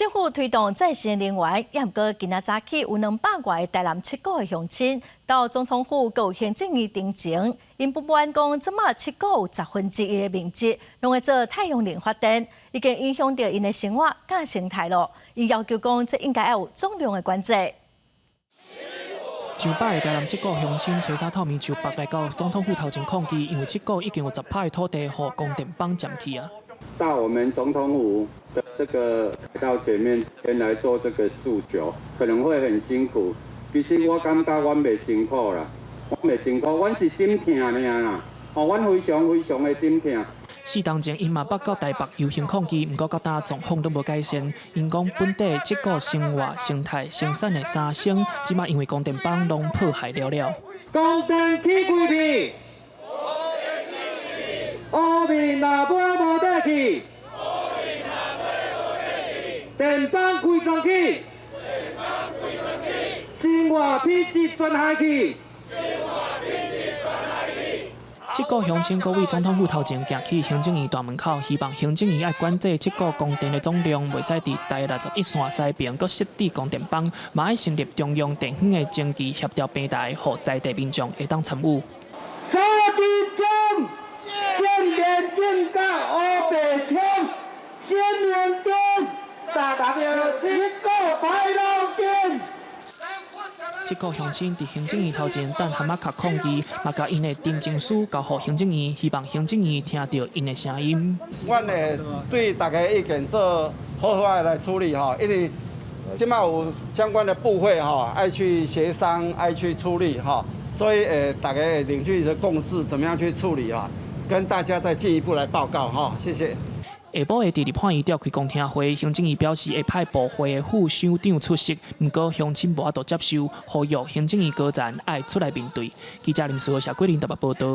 政府推动再生能源，也毋过今仔早起有200外台南七股的乡亲到总统府告行政院陈情，因不满讲即马七股有1/10的面积拢会做太阳能发电，已经影响到因的生活甲生态咯。因要求讲，这应该要有总量的管制。上百个台南七股乡亲吹沙透明就北来到总统府头前抗议，因为七股已经有10%的土地互供电帮占去啊。到我们总统府的这个凯道前面前来做这个诉求，可能会很辛苦。其实我感觉阮袂辛苦啦，阮袂辛苦，阮是心痛尔啦。哦，阮非常的心痛。4当前，因嘛北到台北游行抗议，不过到今状况都无改善。因讲本地七股生活、生态、生产的3成，即马因为供电帮拢迫害了了。供电起规片，乌面若买无得去，电帮开上去，生活品质全下去。七股乡亲各位总统府头前行去行政院大门口，希望行政院爱管制七股供电的总量，袂使伫台61线西边搁设置供电帮，嘛爱成立中央电网的经济协调平台，互在地民众会当参与。沙集中，建电政甲乌白枪，先面跟，大家要七股排路见。七股乡亲伫行政院头前等蛤蟆壳抗议，嘛甲因的陈情书交予行政院，希望行政院听到因的声音。阮会对大家意见做好好来处理哈，因为即马有相关的部会哈，爱去协商，爱去处理哈，所以大家会凝聚一个共识，怎么样去处理哈，跟大家再进一步来报告哈，谢谢。下晡会伫立法院召开公听会，行政院表示会派部会的副乡长出席，不过乡亲无法度接受，呼吁行政院高层爱出来面对。记者林书豪、谢桂林台北报道。